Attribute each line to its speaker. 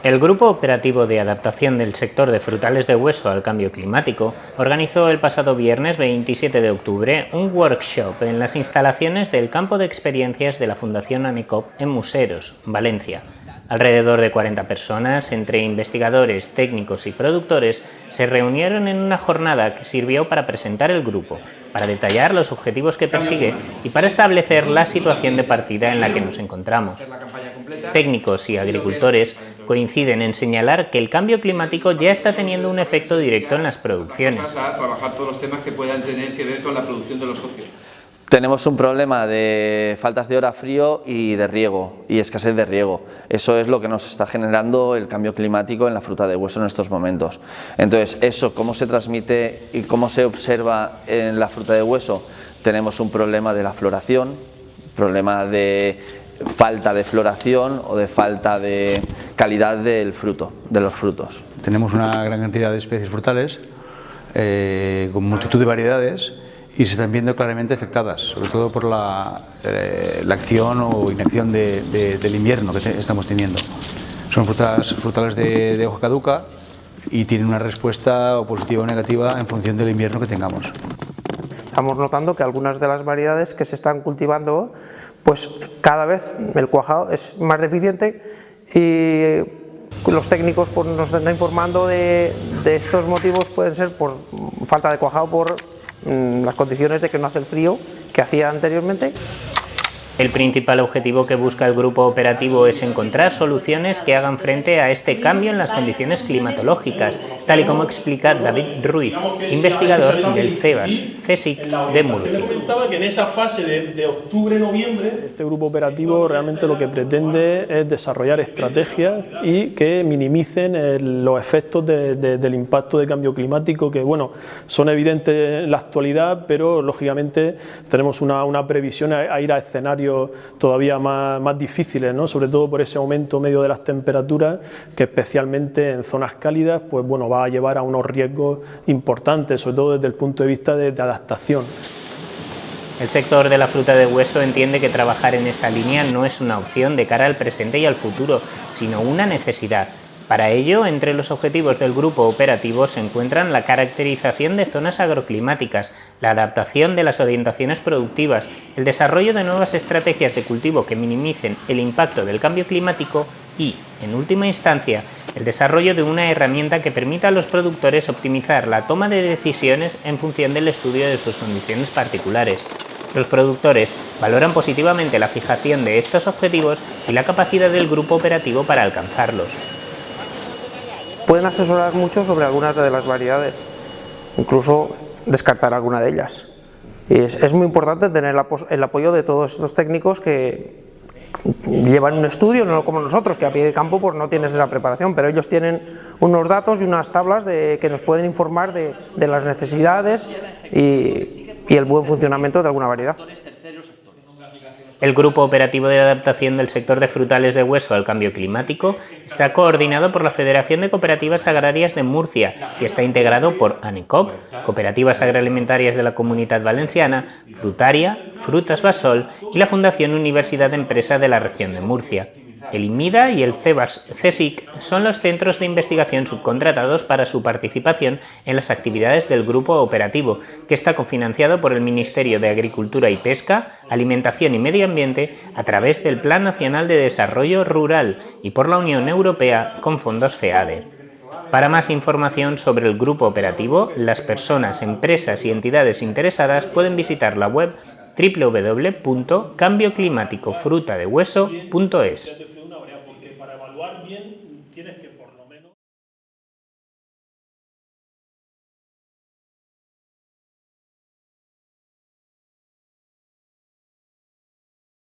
Speaker 1: El Grupo Operativo de Adaptación del Sector de Frutales de Hueso al Cambio Climático organizó el pasado viernes 27 de octubre un workshop en las instalaciones del campo de experiencias de la Fundación ANECOP en Museros, Valencia. Alrededor de 40 personas, entre investigadores, técnicos y productores, se reunieron en una jornada que sirvió para presentar el grupo, para detallar los objetivos que persigue y para establecer la situación de partida en la que nos encontramos. Técnicos y agricultores coinciden en señalar que el cambio climático ya está teniendo un efecto directo en las producciones.
Speaker 2: A trabajar todos los temas que puedan tener que ver con la producción de los socios.
Speaker 3: Tenemos un problema de faltas de hora frío y de riego, y escasez de riego. Eso es lo que nos está generando el cambio climático en la fruta de hueso en estos momentos. Entonces, eso, ¿cómo se transmite y cómo se observa en la fruta de hueso? Tenemos un problema de la floración, problema de falta de floración o de falta de calidad del fruto, de los frutos.
Speaker 4: Tenemos una gran cantidad de especies frutales con multitud de variedades y se están viendo claramente afectadas, sobre todo por la acción o inacción del invierno que estamos teniendo. Son frutas frutales de hoja caduca y tienen una respuesta o positiva o negativa en función del invierno que tengamos.
Speaker 5: Estamos notando que algunas de las variedades que se están cultivando, pues cada vez el cuajado es más deficiente y los técnicos pues, nos están informando de estos motivos. Pueden ser por falta de cuajado, por las condiciones de que no hace el frío que hacía anteriormente.
Speaker 1: El principal objetivo que busca el grupo operativo es encontrar soluciones que hagan frente a este cambio en las condiciones climatológicas, tal y como explica David Ruiz, investigador del CSIC de Murcia.
Speaker 6: Comentaba que en esa fase de octubre-noviembre este grupo operativo realmente lo que pretende es desarrollar estrategias y que minimicen los efectos del impacto de cambio climático, que bueno, son evidentes en la actualidad, pero lógicamente tenemos una previsión a ir a escenarios todavía más difíciles, ¿no? Sobre todo por ese aumento medio de las temperaturas, que especialmente en zonas cálidas pues bueno, va a llevar a unos riesgos importantes, sobre todo desde el punto de vista de adaptación.
Speaker 1: El sector de la fruta de hueso entiende que trabajar en esta línea no es una opción de cara al presente y al futuro, sino una necesidad. Para ello, entre los objetivos del grupo operativo se encuentran la caracterización de zonas agroclimáticas, la adaptación de las orientaciones productivas, el desarrollo de nuevas estrategias de cultivo que minimicen el impacto del cambio climático y, en última instancia, el desarrollo de una herramienta que permita a los productores optimizar la toma de decisiones en función del estudio de sus condiciones particulares. Los productores valoran positivamente la fijación de estos objetivos y la capacidad del grupo operativo para alcanzarlos.
Speaker 5: Pueden asesorar mucho sobre algunas de las variedades, incluso descartar alguna de ellas. Y es muy importante tener el apoyo de todos estos técnicos que llevan un estudio, no como nosotros, que a pie de campo pues no tienes esa preparación, pero ellos tienen unos datos y unas tablas que nos pueden informar de las necesidades y el buen funcionamiento de alguna variedad.
Speaker 1: El Grupo Operativo de Adaptación del Sector de Frutales de Hueso al Cambio Climático está coordinado por la Federación de Cooperativas Agrarias de Murcia y está integrado por ANECOP, Cooperativas Agroalimentarias de la Comunitat Valenciana, Frutaria, Frutas Basol y la Fundación Universidad Empresa de la Región de Murcia. El IMIDA y el CSIC son los centros de investigación subcontratados para su participación en las actividades del grupo operativo, que está cofinanciado por el Ministerio de Agricultura y Pesca, Alimentación y Medio Ambiente a través del Plan Nacional de Desarrollo Rural y por la Unión Europea con fondos FEADER. Para más información sobre el grupo operativo, las personas, empresas y entidades interesadas pueden visitar la web www.cambioclimaticofrutadehueso.es.